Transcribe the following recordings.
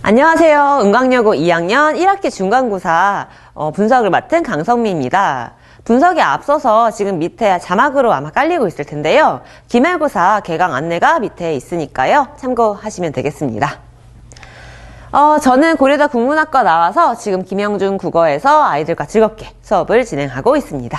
안녕하세요. 은광여고 2학년 1학기 중간고사 분석을 맡은 강성미입니다. 분석에 앞서서 지금 밑에 자막으로 아마 깔리고 있을 텐데요. 기말고사 개강 안내가 밑에 있으니까요. 참고하시면 되겠습니다. 저는 고려대 국문학과 나와서 지금 김영준 국어에서 아이들과 즐겁게 수업을 진행하고 있습니다.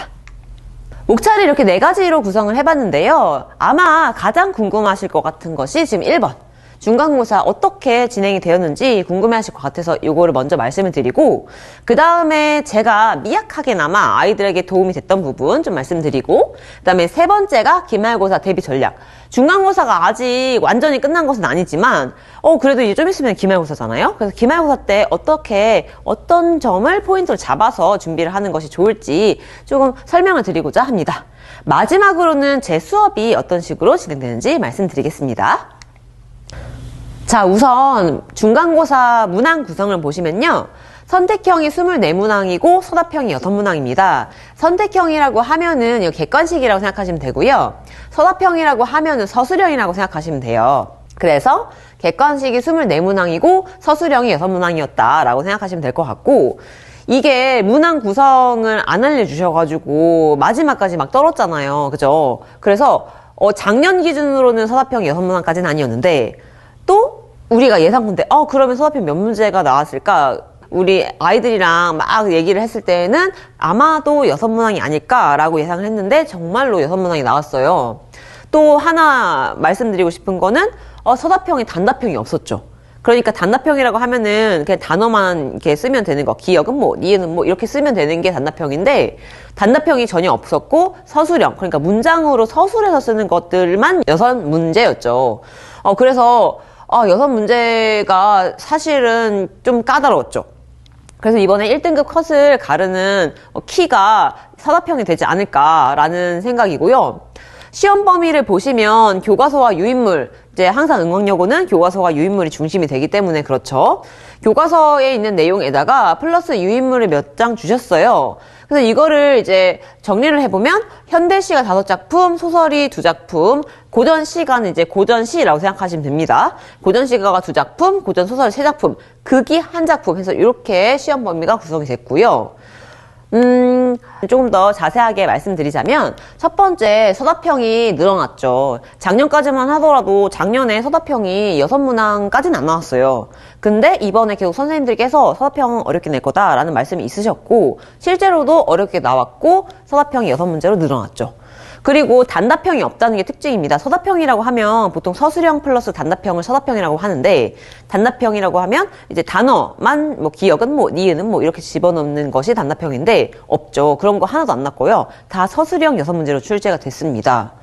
목차를 이렇게 4가지로 구성을 해봤는데요. 아마 가장 궁금하실 것 같은 것이 지금 1번. 중간고사 어떻게 진행이 되었는지 궁금해하실 것 같아서 이거를 먼저 말씀을 드리고, 그 다음에 제가 미약하게나마 아이들에게 도움이 됐던 부분 좀 말씀드리고, 그 다음에 3번째가 기말고사 대비 전략. 중간고사가 아직 완전히 끝난 것은 아니지만 그래도 이제 좀 있으면 기말고사잖아요. 그래서 기말고사 때 어떤 점을 포인트를 잡아서 준비를 하는 것이 좋을지 조금 설명을 드리고자 합니다. 마지막으로는 제 수업이 어떤 식으로 진행되는지 말씀드리겠습니다. 자, 우선 중간고사 문항 구성을 보시면요. 선택형이 24문항이고 서답형이 6문항입니다. 선택형이라고 하면은 이거 객관식이라고 생각하시면 되고요. 서답형이라고 하면은 서술형이라고 생각하시면 돼요. 그래서 객관식이 24문항이고 서술형이 6문항이었다라고 생각하시면 될 것 같고, 이게 문항 구성을 안 알려주셔가지고 마지막까지 막 떨었잖아요. 그죠? 그래서 작년 기준으로는 서답형이 6문항까지는 아니었는데, 또 우리가 예상컨대 그러면 서답형 몇 문제가 나왔을까? 우리 아이들이랑 막 얘기를 했을 때는 아마도 6문항이 아닐까라고 예상을 했는데 정말로 6문항이 나왔어요. 또 하나 말씀드리고 싶은 거는 서답형에 단답형이 없었죠. 그러니까 단답형이라고 하면은 그냥 단어만 이렇게 쓰면 되는 거, 기억은 뭐, 니은은 뭐 이렇게 쓰면 되는 게 단답형인데, 단답형이 전혀 없었고 서술형, 그러니까 문장으로 서술해서 쓰는 것들만 6문제였죠. 그래서 6문제가 사실은 좀 까다로웠죠. 그래서 이번에 1등급 컷을 가르는 키가 서답형이 되지 않을까라는 생각이고요. 시험 범위를 보시면 교과서와 유인물, 이제 항상 은광여고는 교과서와 유인물이 중심이 되기 때문에 그렇죠. 교과서에 있는 내용에다가 플러스 유인물을 몇 장 주셨어요. 그래서 이거를 이제 정리를 해보면 현대시가 5작품, 소설이 2작품, 고전시가는 이제 고전시라고 생각하시면 됩니다. 고전시가가 2작품, 고전소설 3작품, 극이 1작품 해서 이렇게 시험 범위가 구성이 됐고요. 조금 더 자세하게 말씀드리자면 첫 번째 서답형이 늘어났죠. 작년까지만 하더라도 작년에 서답형이 6문항까지는 안 나왔어요. 근데 이번에 계속 선생님들께서 서답형 어렵게 낼 거다라는 말씀이 있으셨고, 실제로도 어렵게 나왔고 서답형이 6문제로 늘어났죠. 그리고 단답형이 없다는 게 특징입니다. 서답형이라고 하면 보통 서술형 플러스 단답형을 서답형이라고 하는데, 단답형이라고 하면 이제 단어만 뭐 기억은 뭐, 니은은 뭐 이렇게 집어넣는 것이 단답형인데 없죠. 그런 거 하나도 안 났고요. 다 서술형 6문제로 출제가 됐습니다.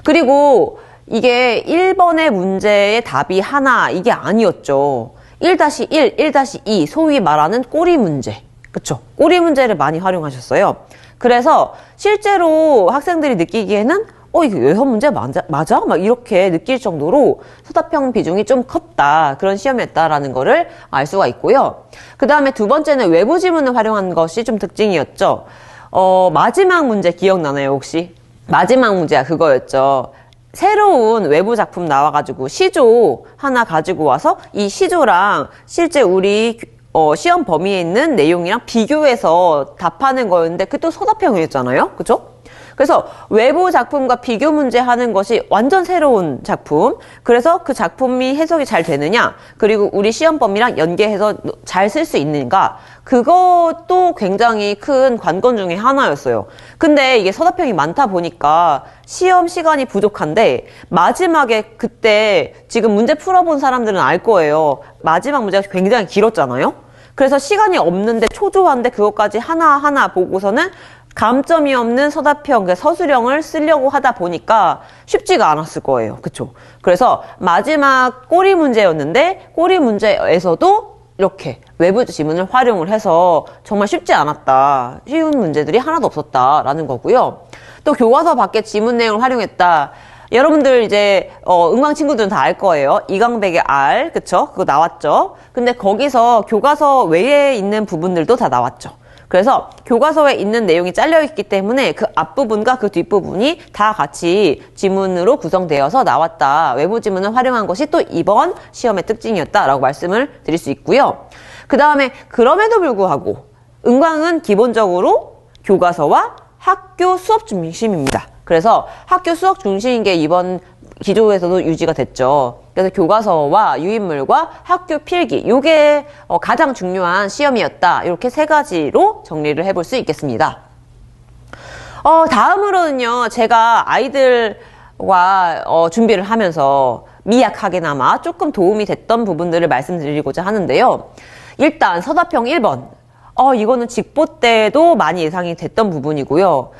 그리고 이게 1번의 문제의 답이 하나, 이게 아니었죠. 1-1, 1-2 소위 말하는 꼬리 문제. 그쵸? 꼬리 문제를 많이 활용하셨어요. 그래서 실제로 학생들이 느끼기에는 이거 6문제 맞아? 막 이렇게 느낄 정도로 서답형 비중이 좀 컸다. 그런 시험이었다라는 거를 알 수가 있고요. 그 다음에 두 번째는 외부 지문을 활용한 것이 좀 특징이었죠. 마지막 문제 기억나나요, 혹시? 마지막 문제가 그거였죠. 새로운 외부 작품 나와가지고 시조 하나 가지고 와서 이 시조랑 실제 우리 시험 범위에 있는 내용이랑 비교해서 답하는 거였는데 그게 또 서답형이었잖아요. 그죠? 그래서 외부 작품과 비교 문제 하는 것이 완전 새로운 작품. 그래서 그 작품이 해석이 잘 되느냐, 그리고 우리 시험 범위랑 연계해서 잘 쓸 수 있는가, 그것도 굉장히 큰 관건 중에 하나였어요. 근데 이게 서답형이 많다 보니까 시험 시간이 부족한데, 마지막에 그때 지금 문제 풀어본 사람들은 알 거예요. 마지막 문제가 굉장히 길었잖아요. 그래서 시간이 없는데 초조한데 그것까지 하나하나 보고서는 감점이 없는 서답형, 그러니까 서술형을 쓰려고 하다 보니까 쉽지가 않았을 거예요. 그쵸? 그래서 마지막 꼬리 문제였는데, 꼬리 문제에서도 이렇게 외부 지문을 활용을 해서 정말 쉽지 않았다. 쉬운 문제들이 하나도 없었다라는 거고요. 또 교과서 밖에 지문 내용을 활용했다. 여러분들 이제 은광 친구들은 다 알 거예요. 이강백의 알, 그쵸? 그거 나왔죠? 근데 거기서 교과서 외에 있는 부분들도 다 나왔죠. 그래서 교과서에 있는 내용이 잘려있기 때문에 그 앞부분과 그 뒷부분이 다 같이 지문으로 구성되어서 나왔다. 외부 지문을 활용한 것이 또 이번 시험의 특징이었다라고 말씀을 드릴 수 있고요. 그 다음에 그럼에도 불구하고 은광은 기본적으로 교과서와 학교 수업 중심입니다. 그래서 학교 수업 중심인 게 이번 기조에서도 유지가 됐죠. 그래서 교과서와 유인물과 학교 필기, 이게 가장 중요한 시험이었다. 이렇게 세 가지로 정리를 해볼 수 있겠습니다. 다음으로는요, 제가 아이들과 준비를 하면서 미약하게나마 조금 도움이 됐던 부분들을 말씀드리고자 하는데요. 일단 서답형 1번. 이거는 직보 때도 많이 예상이 됐던 부분이고요.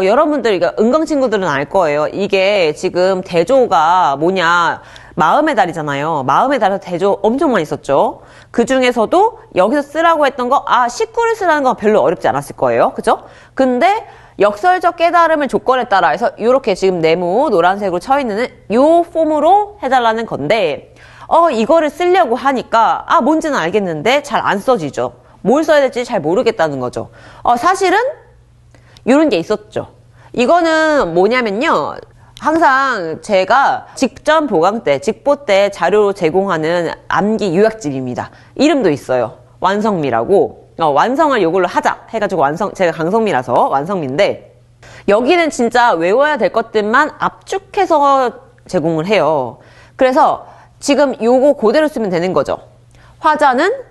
여러분들, 은광 친구들은 알 거예요. 이게 지금 대조가 뭐냐. 마음의 달이잖아요. 마음의 달에서 대조 엄청 많이 썼죠. 그 중에서도 여기서 쓰라고 했던 거, 식구를 쓰라는 건 별로 어렵지 않았을 거예요. 그죠? 근데 역설적 깨달음을 조건에 따라 해서 이렇게 지금 네모 노란색으로 쳐 있는 요 폼으로 해달라는 건데, 이거를 쓰려고 하니까, 뭔지는 알겠는데 잘 안 써지죠. 뭘 써야 될지 잘 모르겠다는 거죠. 사실은 이런 게 있었죠. 이거는 뭐냐면요. 항상 제가 직전 보강 때, 직보 때 자료로 제공하는 암기 요약집입니다. 이름도 있어요. 완성미라고. 완성을 요걸로 하자 해가지고 제가 강성미라서 완성미인데, 여기는 진짜 외워야 될 것들만 압축해서 제공을 해요. 그래서 지금 요거 그대로 쓰면 되는 거죠. 화자는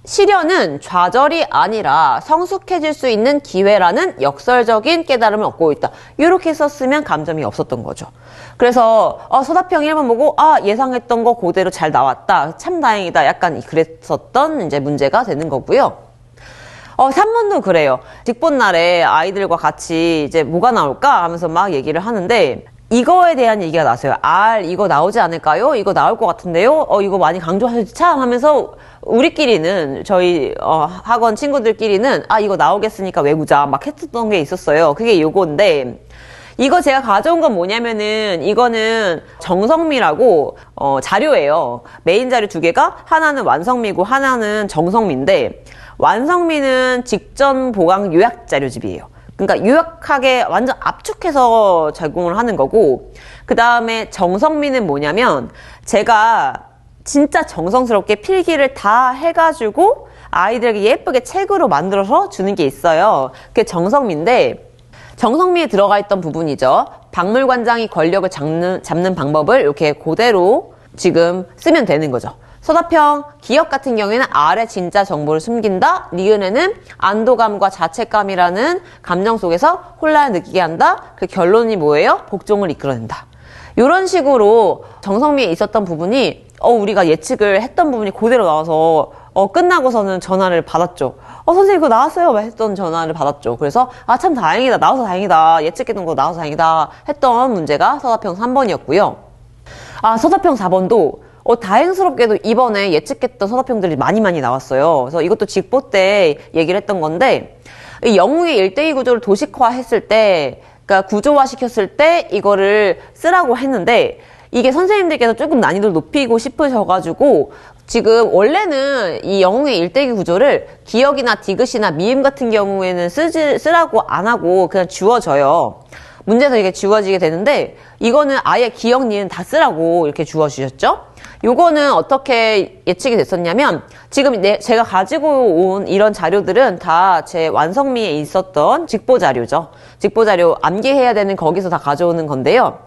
시련은 좌절이 아니라 성숙해질 수 있는 기회라는 역설적인 깨달음을 얻고 있다. 이렇게 썼으면 감점이 없었던 거죠. 그래서 서답형 1번 보고 예상했던 거 그대로 잘 나왔다. 참 다행이다. 약간 그랬었던 이제 문제가 되는 거고요. 3번도 그래요. 직본 날에 아이들과 같이 이제 뭐가 나올까 하면서 막 얘기를 하는데, 이거에 대한 얘기가 나왔어요. 이거 나오지 않을까요? 이거 나올 것 같은데요? 이거 많이 강조하셨지 참 하면서 우리끼리는 저희 학원 친구들끼리는 이거 나오겠으니까 외우자 막 했었던 게 있었어요. 그게 요건데, 이거 제가 가져온 건 뭐냐면은 이거는 정성미라고 자료예요. 메인 자료 2개가 하나는 완성미고 하나는 정성미인데, 완성미는 직전 보강 요약 자료집이에요. 그러니까 요약하게 완전 압축해서 제공을 하는 거고, 그 다음에 정성미는 뭐냐면 제가 진짜 정성스럽게 필기를 다 해가지고 아이들에게 예쁘게 책으로 만들어서 주는 게 있어요. 그게 정성미인데, 정성미에 들어가 있던 부분이죠. 박물관장이 권력을 잡는 방법을 이렇게 그대로 지금 쓰면 되는 거죠. 서답형 기억 같은 경우에는 아래 진짜 정보를 숨긴다. 니은에는 안도감과 자책감이라는 감정 속에서 혼란을 느끼게 한다. 그 결론이 뭐예요? 복종을 이끌어낸다. 이런 식으로 정성미에 있었던 부분이 우리가 예측을 했던 부분이 그대로 나와서 끝나고서는 전화를 받았죠. 선생님 그거 나왔어요? 했던 전화를 받았죠. 그래서 참 다행이다. 나와서 다행이다. 예측했던 거 나와서 다행이다. 했던 문제가 서답형 3번이었고요. 서답형 4번도 다행스럽게도 이번에 예측했던 서답형들이 많이 나왔어요. 그래서 이것도 직보 때 얘기를 했던 건데, 이 영웅의 1대2 구조를 도식화 했을 때, 그러니까 구조화 시켰을 때 이거를 쓰라고 했는데, 이게 선생님들께서 조금 난이도를 높이고 싶으셔가지고, 지금 원래는 이 영웅의 1대2 구조를 기억이나 디귿이나 미음 같은 경우에는 쓰라고 안 하고 그냥 지워져요. 문제에서 이게 지워지게 되는데, 이거는 아예 기억, 니은 다 쓰라고 이렇게 지워주셨죠? 요거는 어떻게 예측이 됐었냐면, 지금 제가 가지고 온 이런 자료들은 다 제 완성미에 있었던 직보 자료죠. 직보 자료 암기해야 되는 거기서 다 가져오는 건데요.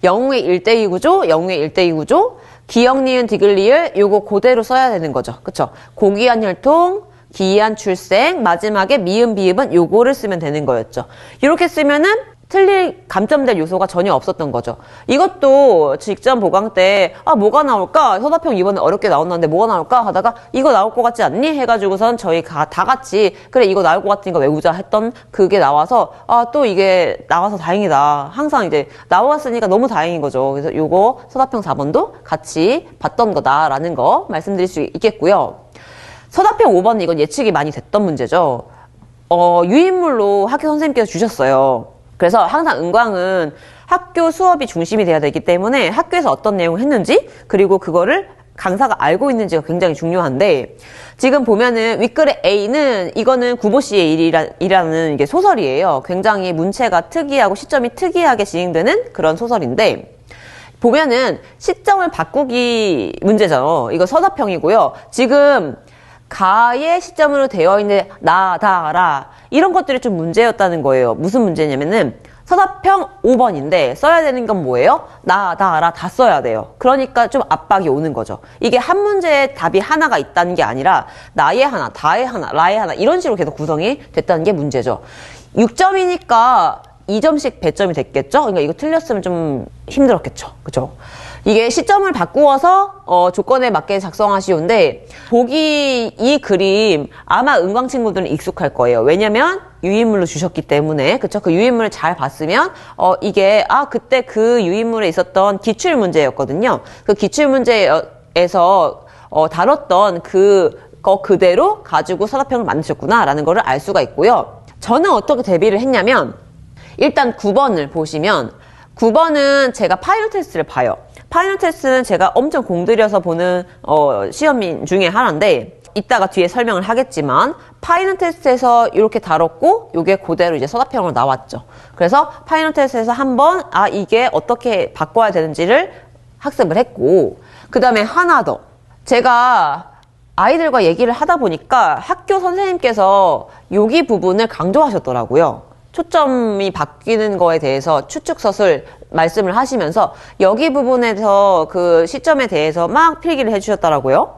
영웅의 1대2 구조, 영웅의 1대2 구조, 기억, 니은, 디귿, 리을 요거 그대로 써야 되는 거죠. 그쵸? 고귀한 혈통, 기이한 출생, 마지막에 미음, 비읍은 요거를 쓰면 되는 거였죠. 이렇게 쓰면은 감점될 요소가 전혀 없었던 거죠. 이것도 직전 보강 때 뭐가 나올까? 서답형 이번에 어렵게 나왔는데 뭐가 나올까? 하다가 이거 나올 것 같지 않니? 해가지고선 저희가 다 같이 그래 이거 나올 것 같으니까 외우자 했던 그게 나와서 또 이게 나와서 다행이다. 항상 이제 나왔으니까 너무 다행인 거죠. 그래서 요거 서답형 4번도 같이 봤던 거다라는 거 말씀드릴 수 있겠고요. 서답형 5번은 이건 예측이 많이 됐던 문제죠. 유인물로 학교 선생님께서 주셨어요. 그래서 항상 은광은 학교 수업이 중심이 돼야 되기 때문에 학교에서 어떤 내용을 했는지, 그리고 그거를 강사가 알고 있는지가 굉장히 중요한데, 지금 보면은 윗글의 A는 이거는 구보 씨의 일이라는 이게 소설이에요. 굉장히 문체가 특이하고 시점이 특이하게 진행되는 그런 소설인데, 보면은 시점을 바꾸기 문제죠. 이거 서사평이고요. 지금 가의 시점으로 되어 있는 나, 다, 라 이런 것들이 좀 문제였다는 거예요. 무슨 문제냐면은 서사평 5번인데 써야 되는 건 뭐예요? 나, 다, 라 다 써야 돼요. 그러니까 좀 압박이 오는 거죠. 이게 한 문제에 답이 하나가 있다는 게 아니라 나의 하나, 다의 하나, 라의 하나 이런 식으로 계속 구성이 됐다는 게 문제죠. 6점이니까 2점씩 배점이 됐겠죠? 그러니까 이거 틀렸으면 좀 힘들었겠죠. 그죠? 이게 시점을 바꾸어서 조건에 맞게 작성하시오인데, 보기 이 그림 아마 은광 친구들은 익숙할 거예요. 왜냐면 유인물로 주셨기 때문에. 그쵸? 그 유인물을 잘 봤으면 이게 그때 그 유인물에 있었던 기출 문제였거든요. 그 기출 문제에서 다뤘던 그거 그대로 가지고 서사평을 만드셨구나 라는 거를 알 수가 있고요. 저는 어떻게 대비를 했냐면, 일단 9번을 보시면 9번은 제가 파이널 테스트를 봐요. 파이널 테스트는 제가 엄청 공들여서 보는 시험 중에 하나인데, 이따가 뒤에 설명을 하겠지만 파이널 테스트에서 이렇게 다뤘고 요게 그대로 이제 서사평으로 나왔죠. 그래서 파이널 테스트에서 한번 이게 어떻게 바꿔야 되는지를 학습을 했고, 그 다음에 하나 더, 제가 아이들과 얘기를 하다 보니까 학교 선생님께서 여기 부분을 강조하셨더라고요. 초점이 바뀌는 거에 대해서 추측서술 말씀을 하시면서 여기 부분에서 그 시점에 대해서 막 필기를 해주셨더라고요.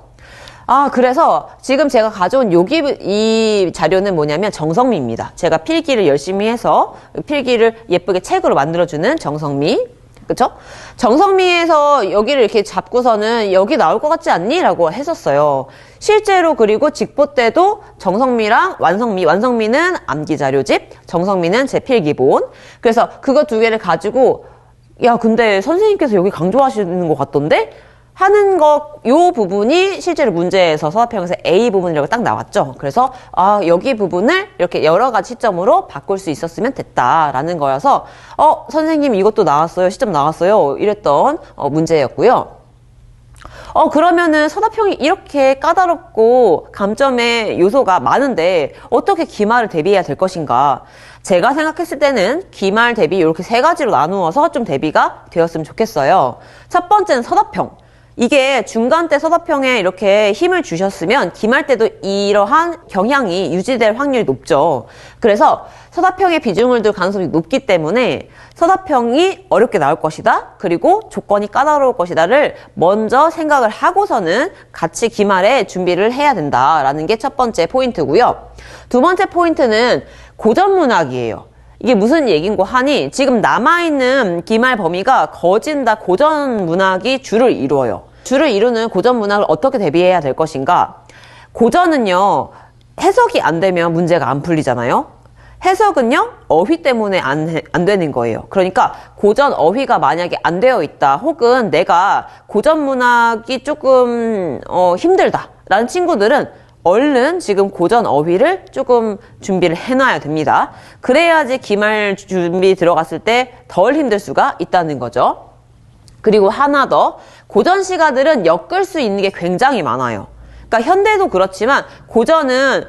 그래서 지금 제가 가져온 이 자료는 뭐냐면 정성미입니다. 제가 필기를 열심히 해서 필기를 예쁘게 책으로 만들어주는 정성미. 그쵸? 정성미에서 여기를 이렇게 잡고서는 여기 나올 것 같지 않니? 라고 했었어요. 실제로 그리고 직보 때도 정성미랑 완성미는 암기자료집, 정성미는 제 필기본. 그래서 그거 두 개를 가지고 근데 선생님께서 여기 강조하시는 것 같던데? 하는 요 부분이 실제로 문제에서 서사평에서 A 부분이라고 딱 나왔죠. 그래서 여기 부분을 이렇게 여러 가지 시점으로 바꿀 수 있었으면 됐다라는 거여서 선생님 이것도 나왔어요. 시점 나왔어요. 이랬던 문제였고요. 그러면은 서사평이 이렇게 까다롭고 감점의 요소가 많은데 어떻게 기말을 대비해야 될 것인가? 제가 생각했을 때는 기말 대비 이렇게 세 가지로 나누어서 좀 대비가 되었으면 좋겠어요. 첫 번째는 서사평. 이게 중간 때 서사평에 이렇게 힘을 주셨으면 기말 때도 이러한 경향이 유지될 확률이 높죠. 그래서 서사평의 비중을 둘 가능성이 높기 때문에 서사평이 어렵게 나올 것이다. 그리고 조건이 까다로울 것이다를 먼저 생각을 하고서는 같이 기말에 준비를 해야 된다라는 게 첫 번째 포인트고요. 두 번째 포인트는 고전문학이에요. 이게 무슨 얘기인고 하니 지금 남아있는 기말 범위가 거진 다 고전문학이 주를 이루어요. 주를 이루는 고전문학을 어떻게 대비해야 될 것인가? 고전은요, 해석이 안 되면 문제가 안 풀리잖아요. 해석은요, 어휘 때문에 안 되는 거예요. 그러니까 고전 어휘가 만약에 안 되어 있다, 혹은 내가 고전문학이 조금 힘들다라는 친구들은 얼른 지금 고전 어휘를 조금 준비를 해놔야 됩니다. 그래야지 기말 준비 들어갔을 때 덜 힘들 수가 있다는 거죠. 그리고 하나 더, 고전 시가들은 엮을 수 있는 게 굉장히 많아요. 그러니까 현대도 그렇지만 고전은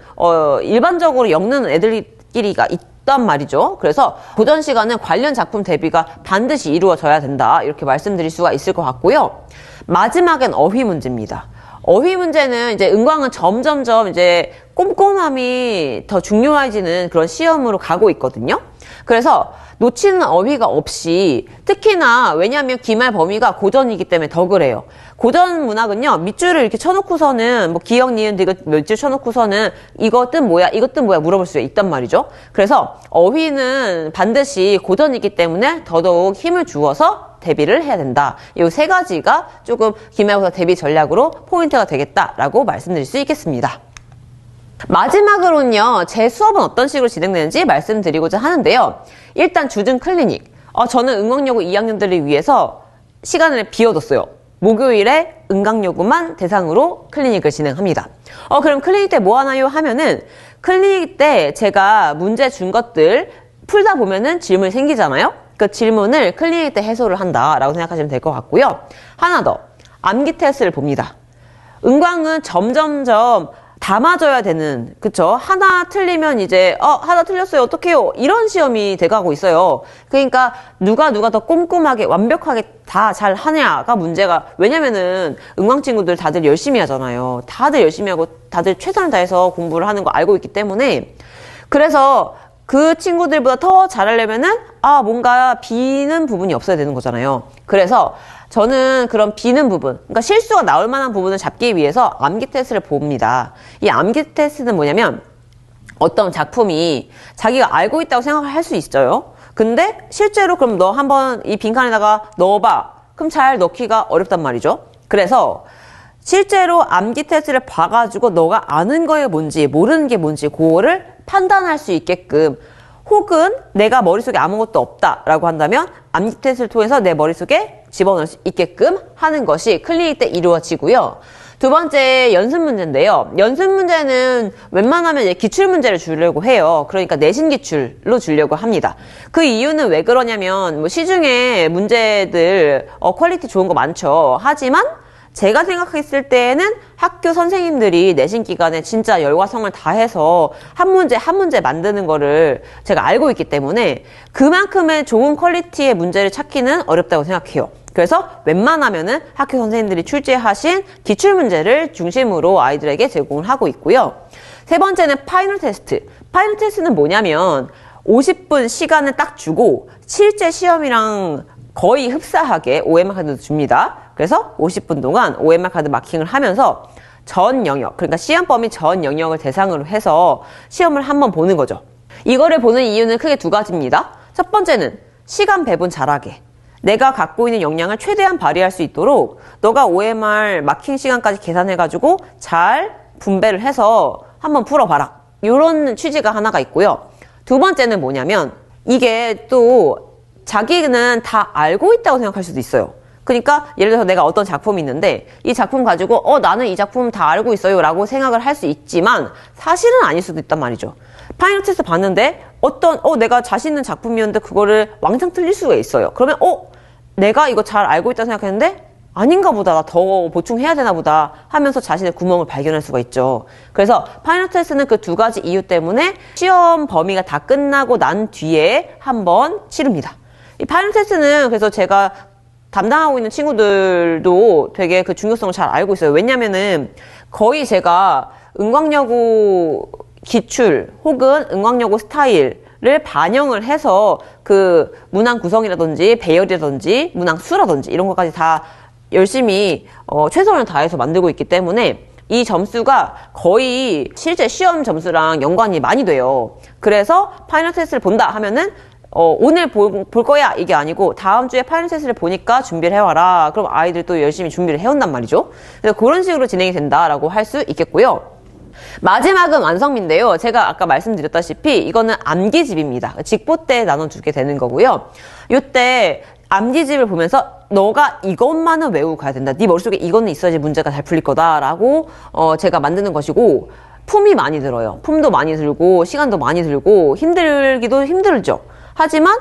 일반적으로 엮는 애들끼리가 있단 말이죠. 그래서 고전 시가는 관련 작품 대비가 반드시 이루어져야 된다, 이렇게 말씀드릴 수가 있을 것 같고요. 마지막엔 어휘 문제입니다. 어휘 문제는 이제 은광은 점점점 이제 꼼꼼함이 더 중요해지는 그런 시험으로 가고 있거든요. 그래서 놓치는 어휘가 없이, 특히나 왜냐하면 기말 범위가 고전이기 때문에 더 그래요. 고전 문학은요, 밑줄을 이렇게 쳐놓고서는 기역, 니은, 디귿 밑줄 쳐놓고서는 이것 뜻 뭐야, 이것 뜻 뭐야 물어볼 수가 있단 말이죠. 그래서 어휘는 반드시 고전이기 때문에 더더욱 힘을 주어서 대비를 해야 된다. 이 세 가지가 조금 기말고사 대비 전략으로 포인트가 되겠다라고 말씀드릴 수 있겠습니다. 마지막으로는요, 제 수업은 어떤 식으로 진행되는지 말씀드리고자 하는데요. 일단 주중 클리닉. 저는 은광여고 2학년들을 위해서 시간을 비워뒀어요. 목요일에 은광여고만 대상으로 클리닉을 진행합니다. 그럼 클리닉 때 뭐 하나요? 하면은, 클리닉 때 제가 문제 준 것들 풀다 보면은 질문이 생기잖아요? 그 질문을 클리닉 때 해소를 한다라고 생각하시면 될 것 같고요. 하나 더, 암기 테스트를 봅니다. 은광은 점점점 담아져야 되는, 그쵸? 하나 틀리면 이제 하나 틀렸어요 어떡해요, 이런 시험이 돼가고 있어요. 그러니까 누가 더 꼼꼼하게 완벽하게 다 잘 하냐가 문제가, 왜냐면은 은광 친구들 다들 열심히 하잖아요. 다들 열심히 하고 다들 최선을 다해서 공부를 하는 거 알고 있기 때문에, 그래서 그 친구들보다 더 잘하려면은 뭔가 비는 부분이 없어야 되는 거잖아요. 그래서 저는 그런 비는 부분, 그러니까 실수가 나올 만한 부분을 잡기 위해서 암기 테스트를 봅니다. 이 암기 테스트는 뭐냐면, 어떤 작품이 자기가 알고 있다고 생각을 할 수 있어요. 근데 실제로 그럼 너 한번 이 빈칸에다가 넣어봐. 그럼 잘 넣기가 어렵단 말이죠. 그래서 실제로 암기 테스트를 봐가지고 너가 아는 거에 뭔지 모르는 게 뭔지 그거를 판단할 수 있게끔, 혹은 내가 머릿속에 아무것도 없다라고 한다면 암기 테스트를 통해서 내 머릿속에 집어넣을 수 있게끔 하는 것이 클리닉 때 이루어지고요. 두 번째, 연습 문제인데요. 연습 문제는 웬만하면 이제 기출 문제를 주려고 해요. 그러니까 내신 기출로 주려고 합니다. 그 이유는 왜 그러냐면, 뭐 시중에 문제들 퀄리티 좋은 거 많죠. 하지만 제가 생각했을 때는 학교 선생님들이 내신 기간에 진짜 열과 성을 다해서 한 문제 한 문제 만드는 거를 제가 알고 있기 때문에 그만큼의 좋은 퀄리티의 문제를 찾기는 어렵다고 생각해요. 그래서 웬만하면은 학교 선생님들이 출제하신 기출 문제를 중심으로 아이들에게 제공을 하고 있고요. 세 번째는 파이널 테스트. 파이널 테스트는 뭐냐면 50분 시간을 딱 주고 실제 시험이랑 거의 흡사하게 OMR 카드도 줍니다. 그래서 50분 동안 OMR 카드 마킹을 하면서 전 영역, 그러니까 시험 범위 전 영역을 대상으로 해서 시험을 한번 보는 거죠. 이거를 보는 이유는 크게 두 가지입니다. 첫 번째는 시간 배분 잘하게, 내가 갖고 있는 역량을 최대한 발휘할 수 있도록 너가 OMR 마킹 시간까지 계산해가지고 잘 분배를 해서 한번 풀어봐라, 이런 취지가 하나가 있고요. 두 번째는 뭐냐면, 이게 또 자기는 다 알고 있다고 생각할 수도 있어요. 그러니까 예를 들어서 내가 어떤 작품이 있는데 이 작품 가지고 나는 이 작품 다 알고 있어요 라고 생각을 할 수 있지만 사실은 아닐 수도 있단 말이죠. 파이널 테스트 봤는데 내가 자신 있는 작품이었는데 그거를 왕창 틀릴 수가 있어요. 그러면 내가 이거 잘 알고 있다고 생각했는데 아닌가 보다, 나 더 보충해야 되나 보다 하면서 자신의 구멍을 발견할 수가 있죠. 그래서 파이널 테스트는 그 두 가지 이유 때문에 시험 범위가 다 끝나고 난 뒤에 한번 치릅니다. 이 파이널 테스트는 그래서 제가 담당하고 있는 친구들도 되게 그 중요성을 잘 알고 있어요. 왜냐면은 거의 제가 은광여고 기출 혹은 은광여고 스타일을 반영을 해서 그 문항 구성이라든지 배열이라든지 문항 수라든지 이런 것까지 다 열심히 최선을 다해서 만들고 있기 때문에 이 점수가 거의 실제 시험 점수랑 연관이 많이 돼요. 그래서 파이널 테스트를 본다 하면은 오늘 볼 거야 이게 아니고 다음 주에 파이널 테스트를 보니까 준비를 해와라. 그럼 아이들 또 열심히 준비를 해온단 말이죠. 그래서 그런 식으로 진행이 된다라고 할 수 있겠고요. 마지막은 완성미인데요. 제가 아까 말씀드렸다시피 이거는 암기집입니다. 직보때 나눠주게 되는 거고요. 이때 암기집을 보면서 너가 이것만은 외우고 가야 된다. 네 머릿속에 이거는 있어야지 문제가 잘 풀릴 거다라고 제가 만드는 것이고, 품이 많이 들어요. 품도 많이 들고 시간도 많이 들고 힘들기도 힘들죠. 하지만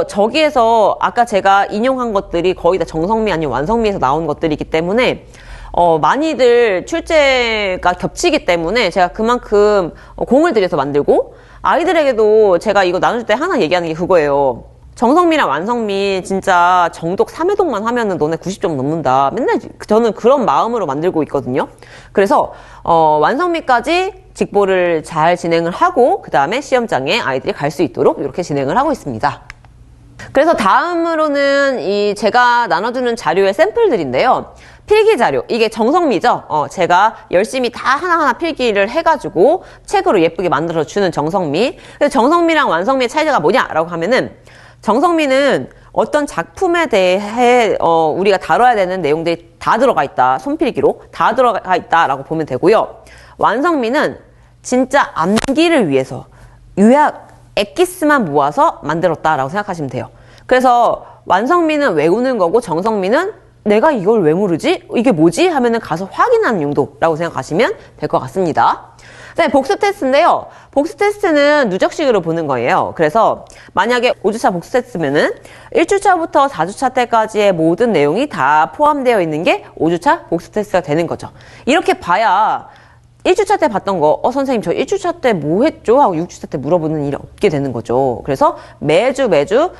저기에서 아까 제가 인용한 것들이 거의 다 정성미 아니면 완성미에서 나온 것들이기 때문에 많이들 출제가 겹치기 때문에 제가 그만큼 공을 들여서 만들고, 아이들에게도 제가 이거 나눌 때 항상 얘기하는 게 그거예요. 정성미랑 완성미 진짜 정독 3회독만 하면은 너네 90점 넘는다. 맨날 저는 그런 마음으로 만들고 있거든요. 그래서 완성미까지 직보를 잘 진행을 하고 그 다음에 시험장에 아이들이 갈 수 있도록 이렇게 진행을 하고 있습니다. 그래서 다음으로는 이 제가 나눠주는 자료의 샘플들인데요. 필기 자료, 이게 정성미죠. 제가 열심히 다 하나하나 필기를 해가지고 책으로 예쁘게 만들어주는 정성미. 그래서 정성미랑 완성미의 차이가 뭐냐라고 하면은, 정성미는 어떤 작품에 대해 우리가 다뤄야 되는 내용들이 다 들어가 있다. 손필기로 다 들어가 있다라고 보면 되고요. 완성미는 진짜 암기를 위해서 요약, 엑기스만 모아서 만들었다라고 생각하시면 돼요. 그래서 완성미는 외우는 거고, 정성미는 내가 이걸 왜 모르지? 이게 뭐지? 하면은 가서 확인하는 용도라고 생각하시면 될 것 같습니다. 네, 복습 테스트인데요. 복습 테스트는 누적식으로 보는 거예요. 그래서 만약에 5주차 복습 테스트면은 1주차부터 4주차 때까지의 모든 내용이 다 포함되어 있는 게 5주차 복습 테스트가 되는 거죠. 이렇게 봐야 1주차 때 봤던 거, 선생님 저 1주차 때 뭐 했죠? 하고 6주차 때 물어보는 일이 없게 되는 거죠. 그래서 매주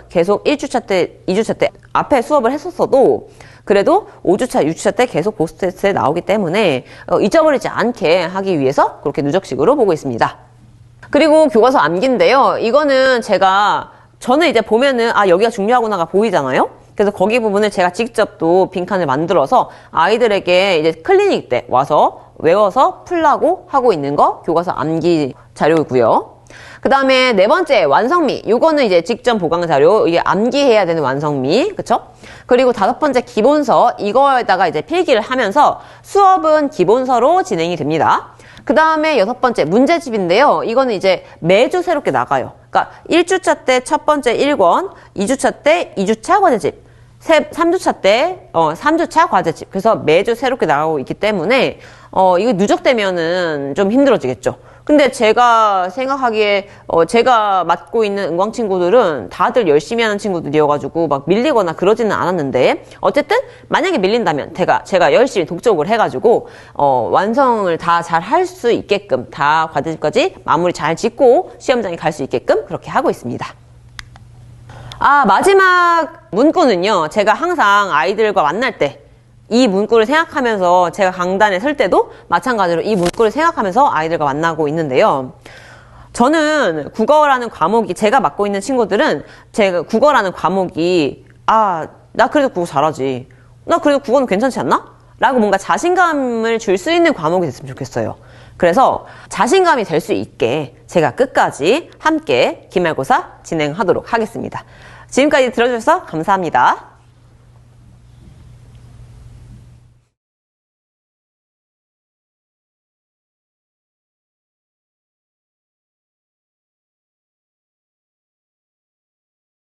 계속 1주차 때, 2주차 때 앞에 수업을 했었어도 그래도 5주차, 6주차 때 계속 복습 테스트에 나오기 때문에 잊어버리지 않게 하기 위해서 그렇게 누적식으로 보고 있습니다. 그리고 교과서 암기인데요. 이거는 저는 이제 보면은 여기가 중요하구나가 보이잖아요. 그래서 거기 부분을 제가 직접 또 빈칸을 만들어서 아이들에게 이제 클리닉 때 와서 외워서 풀라고 하고 있는 거 교과서 암기 자료고요. 그 다음에 네 번째 완성미. 요거는 이제 직전 보강 자료, 이게 암기해야 되는 완성미, 그쵸? 그리고 다섯 번째 기본서, 이거에다가 이제 필기를 하면서 수업은 기본서로 진행이 됩니다. 그 다음에 여섯 번째 문제집인데요. 이거는 이제 매주 새롭게 나가요. 그러니까 1주차 때 첫 번째 1권, 2주차 때 2주차 과제집, 3주차 때 3주차 과제집. 그래서 매주 새롭게 나가고 있기 때문에 이거 누적되면은 좀 힘들어지겠죠. 근데 제가 생각하기에 제가 맡고 있는 은광 친구들은 다들 열심히 하는 친구들이어가지고 막 밀리거나 그러지는 않았는데 어쨌든 만약에 밀린다면 제가 열심히 독촉을 해가지고 완성을 다 잘 할 수 있게끔 다 과제집까지 마무리 잘 짓고 시험장에 갈 수 있게끔 그렇게 하고 있습니다. 마지막 문구는요. 제가 항상 아이들과 만날 때 이 문구를 생각하면서 제가 강단에 설 때도 마찬가지로 이 문구를 생각하면서 아이들과 만나고 있는데요. 저는 국어라는 과목이 제가 맡고 있는 친구들은 제가 국어라는 과목이 나 그래도 국어 잘하지. 나 그래도 국어는 괜찮지 않나? 라고 뭔가 자신감을 줄 수 있는 과목이 됐으면 좋겠어요. 그래서 자신감이 될 수 있게 제가 끝까지 함께 기말고사 진행하도록 하겠습니다. 지금까지 들어주셔서 감사합니다.